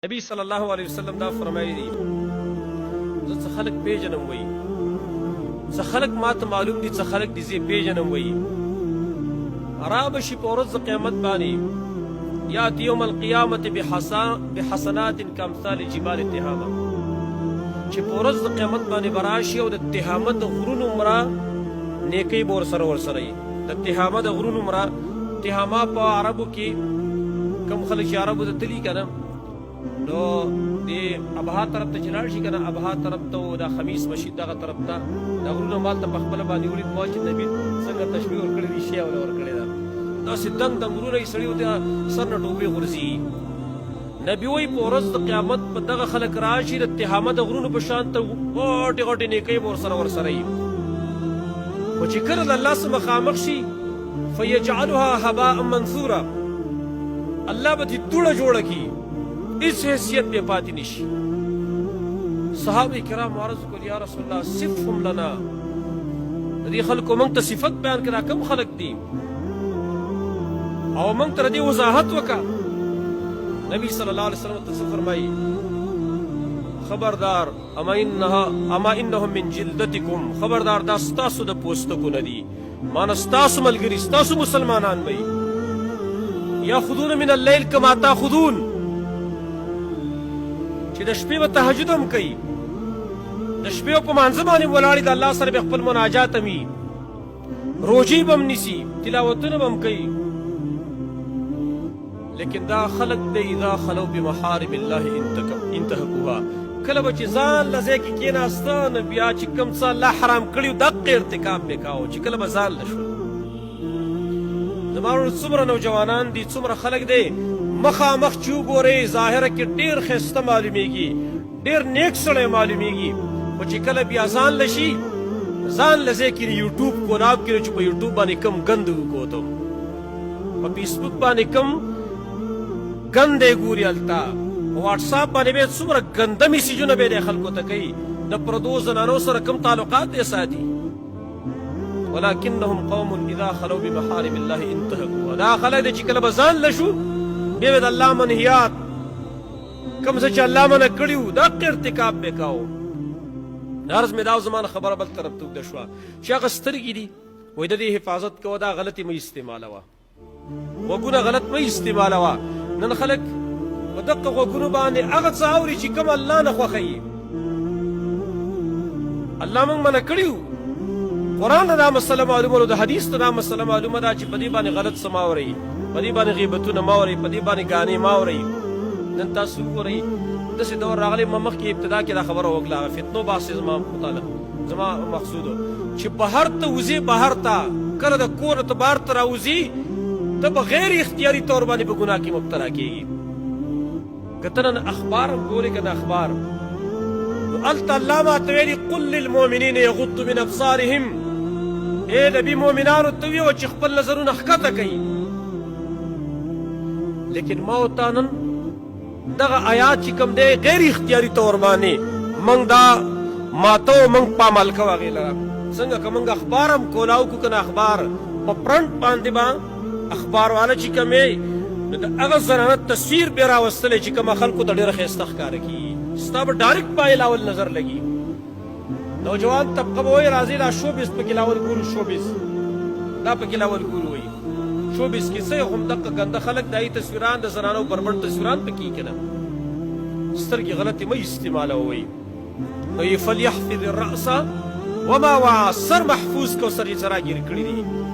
نبی صلی الله علیه وسلم دا فرمایي دي زه څه خلک پیژنم وایي څه خلک ماته معلوم دي څه خلک دي زه پیژنم وایي را به شي په ورځ د قیامت باندې یات یوم القیامت بحسنات کامثال جبال تهامه چې په ورځ د قیامت باندې به راشي او د تهامه د غرونو مره نیکۍ به ورسره وي د تهامه د غرونو مره تهامه په عربو کې کم خلک چې عربو ته تلي که نه نو د ابها طرف ته چې لاړ شي که نه ابها طرف ته دا خمیس مسجد دغه طرف ته دا غرونه مالته په خپله باندې ولید ما چې نبي څنګه تشبیه ورکړې دي شی وله ورکړې ده داسې دنګ دنګ غرونه یې سړي ورته سر نه ټوپې غورځي نبي وایي په ورځ د قیامت په دغه خلک راشي د تهامه د غرونو په شان ته غوټې غوټې نیکۍ به ورسره وي خو چې کله له الله سره مخامخ شي فیجعلها هباء منثورا الله به دې دوړه جوړه کړي هیڅ حیثیت بې پاتې نشي صحابه کرام عرض وکړل یا رسول الله صفهم لنا د دې خلکو موږ ته صفت بیان کړه کوم خلک دي او موږ ته د دې وضاحت وکړه نبی صلی الله علیه وسلم ته څه فرمایي خبردار اما انهم من جلدتکم خبردار دا ستاسو د پوستکو نه دي مانه ستاسو ملګري ستاسو مسلمانان وي یاخذون من اللیل کما تاخذون چې د شپې به تهجد هم کوي د شپې په مانځه باندې ولاړې د الله سره به خپل مناجات هم وي روژې به هم نیسي تلاوتونه به هم کوي لیکن دا خلق دی اذا خلو بمحارم الله انتهکوها کله به چې ځان له ځای کې کېناسته نو بیا چې کوم څه الله حرام کړي وو دقې ارتکاب به کاوه چې کله به ځان له شول زما ورور څومره نوجوانان دي څومره خلک دی مخامخ چې وګورئ ظاهره کې ډېر ښایسته معلومیږي ډېر نیک سړی معلومیږي خو چې کله بیا ځان له شي ځان له ځای کې یوټیوب کوناب کې چې په یوټیوب باندې کم ګند وګوتم په فیسبوک باندې کم ګندې ګوري هلته په واټساپ باندې به څومره ګنده میسیجونه به یې خلکو ته کوي د پردو زنانو سره کم تعلقات یې ساتي ولکنهم قوم اذا خلو بمحارم الله انتهکوا دا خلک دی چې کله به ځان له شو بیا به د الله منهیات کوم څه چې الله منع کړي وو دقې ارتکاب به کاوه عرض مې دا زمانه خبره بل طرف ته اوږده شوه چې هغه سترګې دي وایي د دې حفاظت کوه دا غلطې مه استعمالوه غوږونه غلط مه استعمالوه نن خلک په دقه غوږونو باندې هغه څه اوري چې کوم الله نه خوښوي الله موږ منع کړي وو قرآن ته دا مسله معلومه ده د حدیث ته دا مسله معلومه ده چې په دې باندې غلط څه مه اورئ په دې باندې غیبتونه مه اورئ په دې باندې ګانې مه اورئ نن تاسو وګورئ داسې دور راغلی ما مخکې ابتدا کې دا خبره وکړه هغه فتنو باسې زما متعلق زما مقصود چې بهر ته وځې بهر ته کله د کور ته بهر ته راوځي ته به غیر اختیاري طور باندې په ګناه کې مبتلا کېږي که ته نن اخبار هم ګورې که نه اخبار نو هلته الله ماته ویلي قل للمؤمنین یغضوا من ابصارهم ای نبي مؤمنانو ته ویوه چې خپل نظرونه ښکته کوي لیکن ما او تا نن دغه آیات چې کوم دی غیر اختیاري طور باندې موږ دا ماته او موږ په عمل کوو هغې لره څنګه که موږ اخبار هم کولاو کړو که نه اخبار په پرنټ باندې به اخبار والا چې کوم یې نو د هغه زنانه تصویر بیا راوستلی چې کومه خلکو ته ډېره ښایسته ښکاره کېږي ستا به ډایرکټ باندې لاول نظر لګي نوجوان طبقه به وایي راځئ دا شوبیز پکې لاول ګورو شوبیز دا پکې لاول ګورو وایي شوبیز کې څه هم دقه ګنده خلک دایي تصویران د زنانو بربړ تصویران پکې که نه سترګې غلطې مه استعمالوه وایي وایي فلیحفظ الرأس وما وعى سر محفوظ کو سر یې سراګیر کړي دي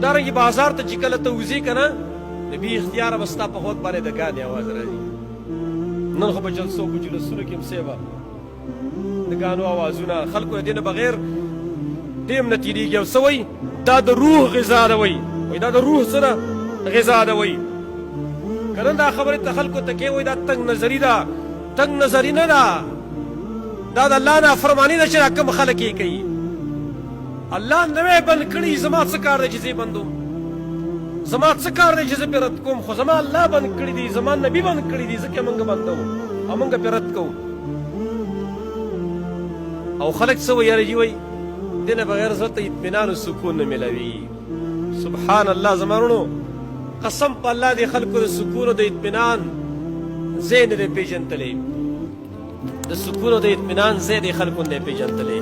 دارنګې بازار ته چې کله ته وځې که نه د بې اختیاره به ستا په غوږ باندې د ګانې اواز راځي نن خو په جلسو په جلوسونو کې هم صیبه د ګانو اوازونه خلکو د دې نه بغیر دې هم نه تېرېږي او څه وایي دا د روح غذا ده وایي وایي دا د روح څه ده غذا ده وایي که نن دا خبرې ته خلکو ته کوې وایي دا تنګ نظري ده تنګ نظري نه ده دا د الله نافرماني ده چې دا کوم خلک یې کوي الله نوی بند کړي زما څه کار دی چې زه بندوم زما څه کار دی چې زه پې رد کوم خو زما الله بند کړي دي زما نبي بند کړي دي ځکه موږ بندوو او موږ پې رد کوو او خلک څه وایي یاره جي وایي دې نه بغیر زړه ته اطمینان و سکون نه میلاوي سبحان الله زما وروڼو قسم په الله دې خلکو د سکون او د اطمینان ځای نه دی پېژندلی، د سکون او د اطمینان ځای دی خلکو نه دی پېژندلی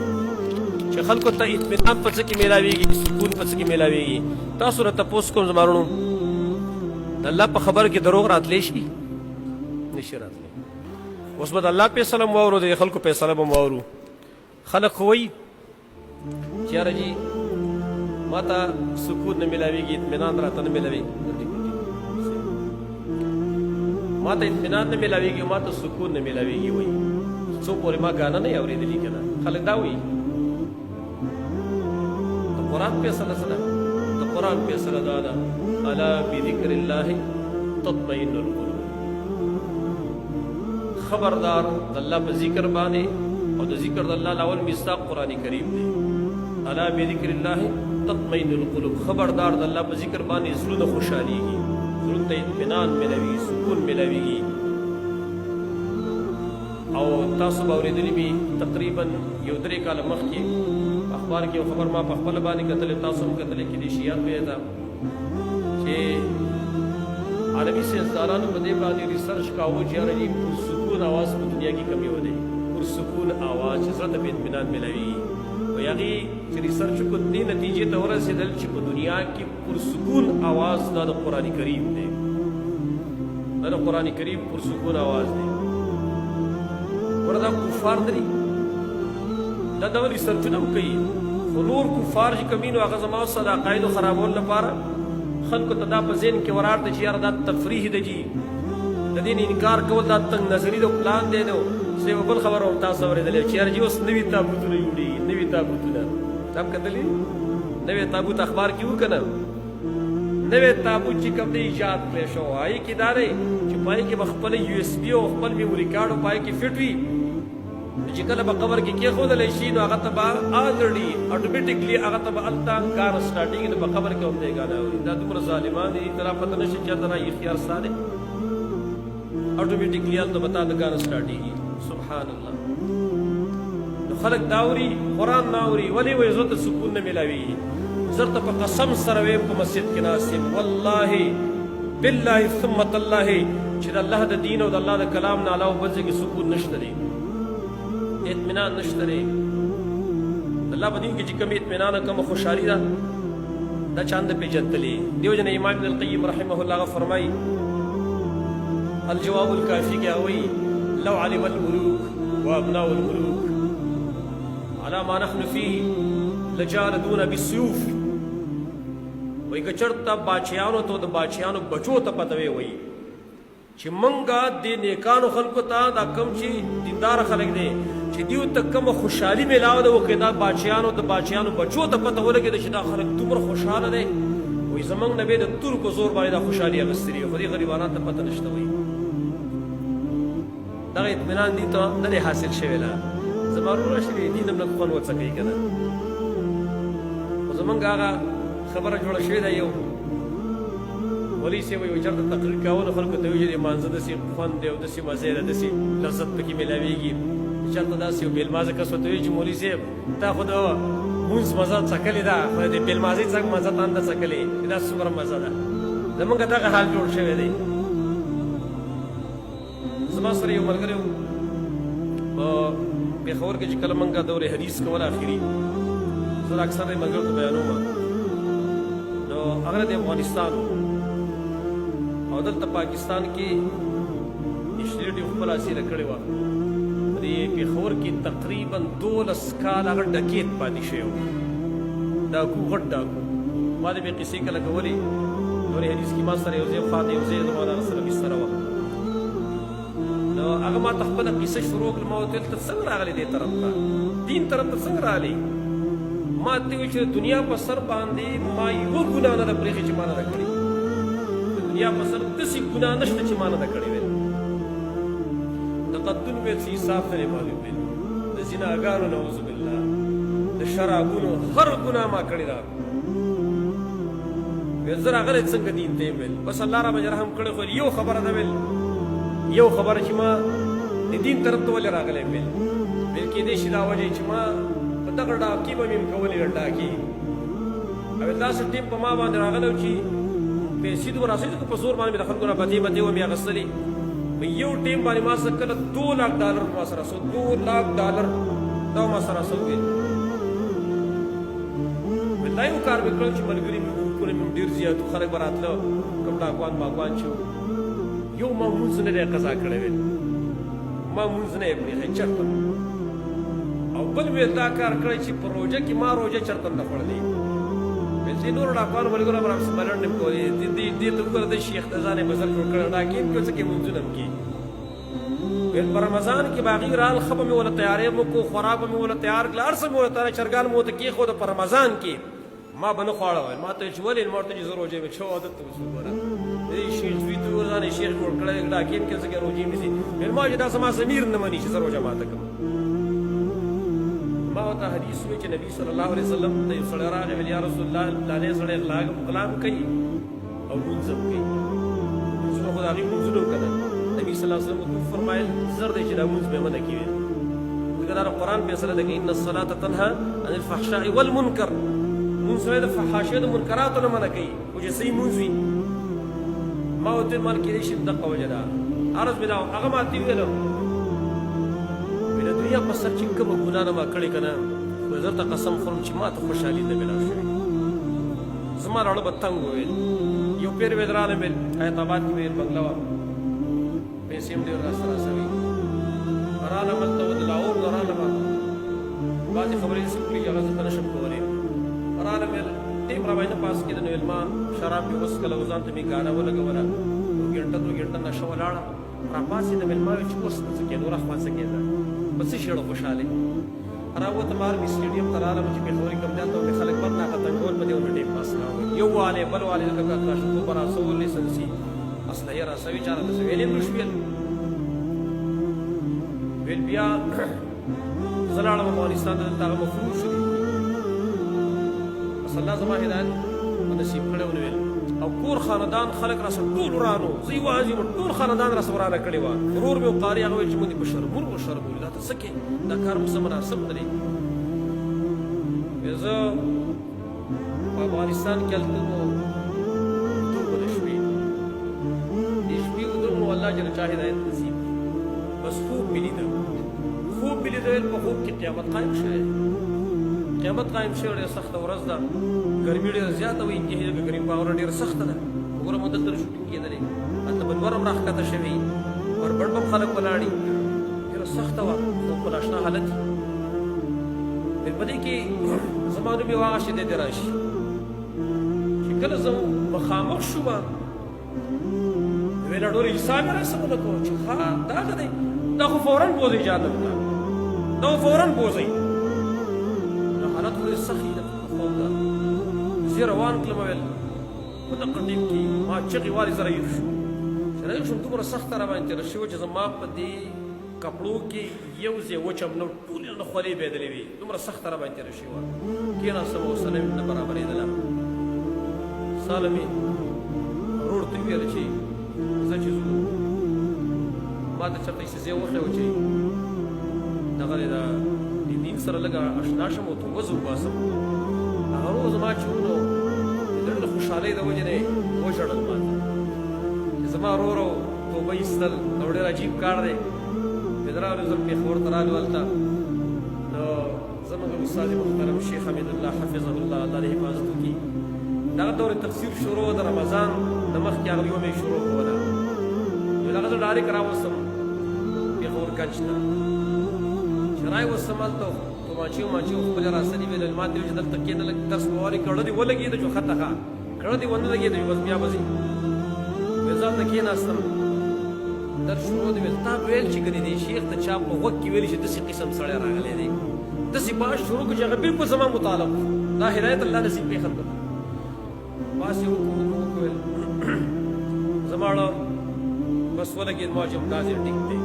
چې خلکو ته اطمینان په څه کې میلاویږي، سکون په څه کې میلاویږي. تاسو راته تپوس کوم زما وروڼو، د الله په خبره کې دروغ راتلی شي؟ نشي راتلی. اوس به د الله فیصله م واورو، د خلکو فیصله به م واورو. خلک خو وایي چې یاره جي ما ته سکون نه میلاویږي، اطمینان راته نه میلاویږي، ما ته اطمینان نه میلاویږي، ما ته سکون نه میلاویږي. وایي څو پورې ما ګانه نه یې اورېدلي که نه، خلک دا وایي. د قرآن فیصله څه ده؟ د قرآن فیصله دا ده الا بذکر الله تطمئن القلوب. خبردار د الله په ذکر باندې، او د ذکر د الله لاول مصداق قرآن کریم دی. الا بذکر الله تطمئن القلوب، خبردار د الله په ذکر باندې زړونه خوشحالیږي، زړونو ته اطمینان میلاویږي، سکون میلاویږي. او تاسو به اورېدلي وي تقریبا 1-3 کاله مخکې اخبار کې یو خبر ما په خپله باندې کتلی، تاسو هم کتلی کېدای شي یاد به ده چې عربي سیاستدانانو په دې باندې ریسرچ کاوه چې یاره جي پرسکون آواز په دنیا کې کم یو دی، پرسکون آواز چې زړه ته په اطمینان میلاویږي. و هغې چې ریسرچ وکړو دې نتیجې ته ورسېدل چې په دنیا کې پرسکون آواز دا د قرآن کریم دی، دا د قرآن کریم پرسکون آواز دی. ورته دا کفار دي، دا ډول ریسرچونه هم کوي، خو نور کفار چې کوم وي نو هغه زما سره د عقایدو خرابولو لپاره خلکو ته دا په ذهن کې ورار دی چې یاره دا تفریح ده جي، د دې انکار کول دا تنګ نظري د پلان دی. نو زه یوه بل خبره هم تاسو اورېدلی چې یاره جي اوس نوي تابوتونه جوړېږي، نوي تابوتونه. تا هم کتلي نوی تابوت اخبار کې وو که نه؟ نوی تابوت چې کوم دی ایجاد کړی شو، هغې کې دا دی چې په هغې کې به خپله USB او خپل میموري کارډ په هغې کې فټ وي، چې کله به قبر کې کېښودلی شي نو هغه ته به آلرډي اټومیټیکلي هغه ته به هلته ګانه سټارټېږي، نو په قبر کې هم دی ګانه اوري. دا دومره ظالمان دي، ته را پته نه شي چې هلته رایي اختیار ستا دی، اټومیټیکلي هلته به تا د ګانه سټارټېږي. سبحان الله. نو خلک دا اوري، قرآن نه اوري. ولې وایي زړه ته سکون نه میلاویږي؟ زه ته په قسم سره ویم په مسجد کې ناست یم، والله بالله ثم تالله چې د الله د دین او د الله د کلام نه علاوه بل ځای کې سکون نشته دی، اطمینان نشته دی. د الله په دین کې چې کوم اطمینان او کومه خوشحالي ده دا چا نه پېژندلې. دیو جن امام ابن القیم رحمه الله هغه فرمایي الجواب الکافي کې هغه وایي لو علم الملوک وابناء الملوک على ما نحن فيه لجالدونا بالسيوف. وایي که چېرته باچیانو ته د باچیانو بچو ته پته وایي چې منګه د نیکانو خلکو ته دا کم چې دیندار خلک دی چې دیو ته کومه خوشحالي میلاو ده وکړي، دا باچیانو د باچیانو بچو ته پته ولګېده چې دا خلک دومره خوشحاله دی. وایي زموږ نه به د ترکو زور باندې دا خوشحالي اخیستې وي، خو دې غریبانو ته پته نشته. وایي دغه اطمینان دې ته نه دی حاصل شوی. لا زما وروره چې دین هم لږ خوند وڅکوي که نه، خو زموږ هغه خبره جوړه شوې ده. یو ولي صاحب یو چېرته تقریر کاوه نو خلکو ته وایي چې د لمانځه داسې خوند دی او داسې مزې ده، داسې لذت پکې میلاویږي. چېرته داسې یو بېلمازه کس ورته وایي چې مولوي صاحب تا خو د مونځ مزه څکلې ده، خو د بېلمازۍ څنګه مزه تا نه ده څکلې، دا څومره مزه ده. زمونږ دغه حال جوړ شوی دی. زما سره یو ملګری و په پېښور کې چې کله مونږ دور حدیث کول اخري، زه اکثر د ملګرو ته بیانوم، نو هغه د افغانستان او دلته پاکستان کې انشټیټیوټ خپله حاصله کړې وه. په دې پېښور کې تقریبا 12 کاله هغه ډکیت پاتې شوی و، ډاکو غټ ډاکو. ما د بې قصې کله کولې دور حدیث کې ما سره یو ځای خوا ته یو ځای زما د هغه سره بستره وه، نو هغه ما ته خپله قصه شروع کړل. ما ورته ویل ته څنګه راغلی دې طرف ته، دین طرف ته څنګه راغلی؟ ما ته ویل چې د دنیا په سر باندې ما یوه ګناه نه ده پرېښې چې ما نه ده کړې، د دنیا په سر داسې ګناه نشته چې ما نه ده کړې. ویل د قتلون ویل چې حساب نه دی معلوم، ویل د زناګانو نعوذ بالله د شرابونو هر ګناه ما کړې ده. ویل زه راغلی څنګه دین ته یم؟ ویل بس الله را باندې رحم کړی، خو یو خبره ده، ویل یو خبره چې ما د دین طرف ته ولې راغلی یم؟ ویل کېدای شي دا وجه چې ما په دغه ډاکې به مې کولې ډاکې، او داسې ټیم په ما باندې راغلی و چې پیسې دومره راسېدې که په زور باندې مې د خلکو نه بدې بدې ومې اخیستلې، په یو ټیم باندې ما سره کله $2 ما سره سو $2 دا ما سره سو ویل دا یو کار مې کړی چې ملګري مې ګروپونه مې ډېر زیات خلک به راتله کوم ډاکوان باګوان چې یو ما مونځ نه دی قضا کړی ویل ما مونځ نه یې پرېښی چېرته او بل مې دا کار کړی چې په روژه کې ما روژه چېرته نه خوړلی ویل چې نورو ډاکوانو ملګرو به راسره ملنډ هم کولې دې ته وګوره د شیخ د ځان یې بزر جوړ کړی ډاکې هم کوي څه کې مونځونه هم کېږي ویل په رمضان کې باغي رال ښه به مې ورله تیارې مو کو خوراک به مې ورله تیار کړه هر څه مې ورله تیار چرګان مې ورته کېښوده په رمضان کې ما به نه خواړه ویل ما ته چې ولې ما ورته چې زه روژه یم ښه عادت ته اوس وګوره شیخ زوی ته ځان یې شیخ جوړ کړی ډاکې هم کې څه کې روژې نیسي ویل ما چې دا زما ضمیر نه مني چې زه روژه ماته کړم ما ورته حدیث وی چې نبي صلی الله علیه وسلم ته یو سړی راغی ویل یا رسول الله فلانی سړی غلا هم کوي او لمونځ هم کوي لمونځونه خو د هغې لمونځونه هم که نه نبي صلی الله علیه وسلم ورته وفرمایل زر دی چې دا لمونځ به یې منع کړي ځکه دا د قرآن فیصله ده که ان الصلاة تنهی عن الفحشاء والمنکر لمونځ سړی د فحاشۍ د منکراتو نه منع کوي خو چې صحیح لمونځ وي ما ورته ویل کېدای شي دغه وجه ده عرض مې دا هغه ما ته ویل د دنیا په سر چې کومه ګناه نه ما کړې که نه خو زه درته قسم خورم چې ما ته خوشحالي نه مېلاو شوې زما راړه به تنګ وویل یو پیر ویل راغلی مې حیات آباد کې ویل بنګله وه پیسې هم ډېر راسره رسوي رالم هلته د لاهور نه رالم بعضې خبرې داسې وکړي چې هغه زه ته نه شم کولی رالم ویل ټیم را باندې نه پاس کېده نو ویل ما شراب مې وڅښله او ځان ته مې ګاډه ولګوله 2 ګنټه نشه ولاړه را پاڅېدم ویل ما ویل چې اوس څه کېده راخوا څه کېده په څه شي ډېره خوشحالې راووتم آرمي سټېډیم ته رالم چې پېښوري کوم ځای ته مې خلک بد ناقتنګول په دې مې ټیم پاس کاوه یو والی بل والی لکه کلاشینکوف به راسول لیسنسي اسلحې راسوي چا راته څه ویلې هم نه شو ویل بیا زه لاړم افغانستان ته دلته هغه مفروض شو بس الله زما هدایت نصیب کړی ونه ویل او کور خاندان خلک راسره ټول ورانو زه یوازې وم ټول خاندان راسره ورانه کړې وه ورور مې و قاري هغه ویل چې موږ دې په شرمونو وشرمولو دا ته څه کې دا کار مو څه مناسب نه دی زه په افغانستان کې هلته نو دومره د شپې دې شپې ودرم نو الله جل چا هدایت نصیب بس خوب مې لیده په خوب کې قیامت قایم شوی قیامت قایم شوی ډېره سخته ورځ ده ګرمي ډېره زیاته وي انتهایي لکه ګرمي پاوره ډېره سخته ده وګوره مو دلته شوټینګ کېدلی هلته به نور هم راښکته شوي وربړ به هم خلک ولاړي ډېره سخته وه خو په ناشنا حالت وي په دې کې زما نوم یې هغه شی دی دی راشي چې کله زه مخامخ شوم ویله ډېر حساب یې راسمونه کوم چې ښه دا څه دی دا خو فورا بوځئ جهنم ته دا خو فورا بوځئ نو حالت خو ډېر سخت ده خوب ده زه روان کړم ویل په دغه ټیم کې ما چغې والې زه راهیر شوم چې راهیر شوم دومره سخته را باندې تېره شوې چې زما په دې کپړو کې یو ځای وچم نه ټولې نه خولې بېدلې وې دومره سخته را باندې تېره شوې وه کېناستم حوصله مې نه برابرېدله ساله مې ورور ته وویل چې زه چې ځو ما ته چېرته یې ځای وښی و چې دغه دی د دین سره لږه اشنا شم او توبه زه وباسم هغه ورو زما چې و نو د زړه د خوشحالۍ د وجې نه یې وژړل ما ته چې زما ورور او توبه ایستل دا ډېر عجیب کار دی بیا راغلو زه پېښور ته راغلو هلته نو زموږ استاد محترم شیخ حمید الله حفظه الله الله دې حفاظت وکړي دغه دور تفسیر شروع د رمضان د مخکې هغه یوم یې شروع کوله نو هغه زه ډایرکټ راوستم پېښور ګنج ته چې راوستم هلته توماچې وماچې خپلې راسرې ویل ما ته ویل چې دلته کېنه لږ درس به وارې کړه دې ولګېده چې ښه ښه کړه دې ونه لګېده بس بیا به ځې ویل زه هلته کېناستم درس شروع دی ویل تا ویل چې کنې دې شیخ ته چا په غوږ کې ویلي چې داسې قسم سړی راغلی دی داسې باش شروع کړو چې هغه بلکل زما مطالب دا هدایت الله نصیب پېښه کړه باس یې وویل زما اړه بس ولګېد ما چې دا ځای ټیک دی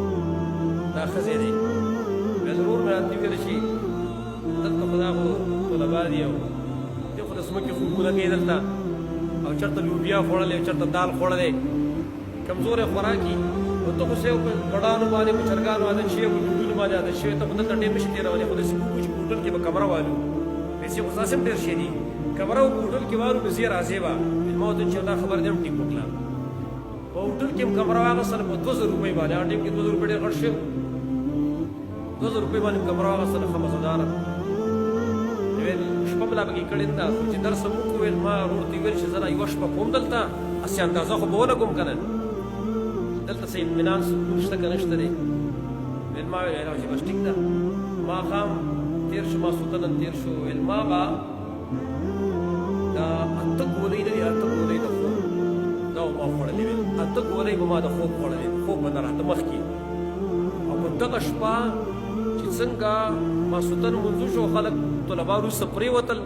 دا ښه ځای دی بیا ضرور مې راته ویل چې دلته خو دا خو طلبا دي او دې خو د ځمکې خوبونه کوي دلته او چېرته لوبیا خوړلی چېرته دال خوړلی کمزوری خوراکي او ته خو سې په ګډانو باندې په چرګانو عادت شوې په ډوډونو باندې عادت شوې ته خو دلته ډېر نشي تېرولی خو داسې وکړو چې په هوټل کې به کمره والو پیسې خو ستاسې هم ډېر شی دي کمره په هوټل کې والو نو زه یې راضي به ما ورته چې دا خبره دې هم ټیک وکړه په هوټل کې هم کمره واغستله په 2000 روپۍ باندې هغه ټایم کې 2000 روپۍ ډېر غټ شوی 2000 روپۍ باندې کمره واغستله ښه مزهداره ویل شپه مې لا پکې کړې ده خو چې درس هم وکړو ویل ما ورور ته ویل چې زه یوه شپه کوم دلته هسې اندازه خو به ولګوم که نه دلته څه اطمینان سکون شته که نشته دی ویل ما ویل چې بس ټیک ده ماښام تېر شو ماسخوتن تېر شو ویل ما به دا 8 ګولۍ نه دي 8 ګولۍ د خوب دا به ما خوړلې ویل 8 ګولۍ به ما د خوب خوړلې خوب به نه راته مخکې او په دغه شپه چې څنګه ماسخوتن منځو شو خلک طلبا وروسته پرېوتل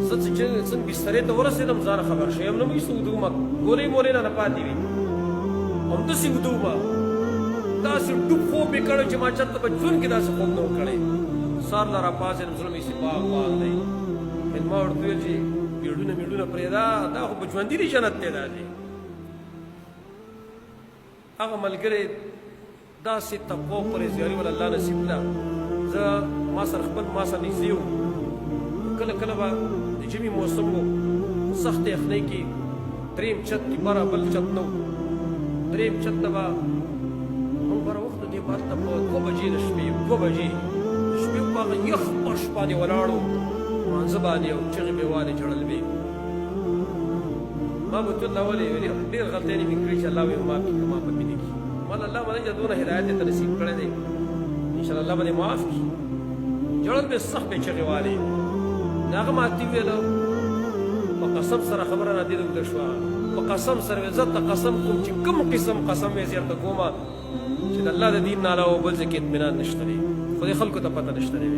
زه چې څنګه بسترې ته ورسېدم ځان خبر شوم نه مې څه وده ومه ګولۍ مولۍ نه پاتې وي همداسې وده ومه داسې ډوب خوب مې کړی چې ما چېرته په ژوند کې داسې خوب نه و کړی سهار له راپاڅېدم زړه مې چې باغ باغ دی ما ورته ویل چې میړونه میړونه پرېږده دا خو په ژوندي دی جنت دی دا دی هغه ملګری داسې تقوا پرهیزګاري ول الله نصیب کړه زه ما سره خپل ما سره نږدې و کله کله به د ژمي موسم و سخت یخنۍ کې درېیم چت کې بره بل چت نه و درېیم چت ته به موږ بره وخته دې به هلته په 2 بجې د شپې 2 بجې د شپې په هغه یخ فرش باندې ولاړ و مانځه باندې او چغې مې والې جړل وې ما به ورته ولې ویلې ډېر غلطیانې مې کړي چې الله مې معاف کړي که ما په مینې کړي مال الله باندې چې دونه هدایت یې ته نصیب کړی دی انشاءالله الله به دې معاف کړي جړل مې سخت مې چغې والې نو هغه ما ته ویله په قسم سره خبره نه دې اوږده شوه په قسم سره مې زه ته قسم کوم چې کوم قسم قسم مې زه درته کومه چې د الله د دین نه علاوه بل ځای کې اطمینان نشته دی خو دې خلکو ته پته نشته دی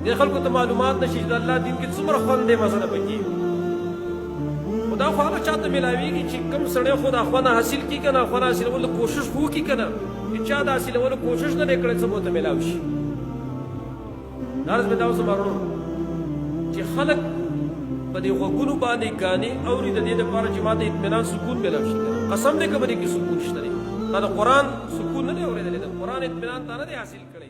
دې خلکو ته معلومات نشي چې د الله دین کې څومره خوند دی مزه نه پکې خو دا خو هغه چاته میلاویږي چې کوم سړی خو د خوند حاصل کړي که نه خوند حاصلولو کوشش خو وکړي که نه چې چا د حاصلولو کوشش نه دی کړی څه به ورته میلاو شي عرض مې دا اوس مارونو چې خلک په دې غوږونو باندې ګانې اوري د دې دپاره چې ما ته اطمینان سکون میلاو شي قسم دی که په دې کې سکون شته دی دا د قرآن سکون نه دی اورېدلی د قرآن اطمینان تا نه دی حاصل کړی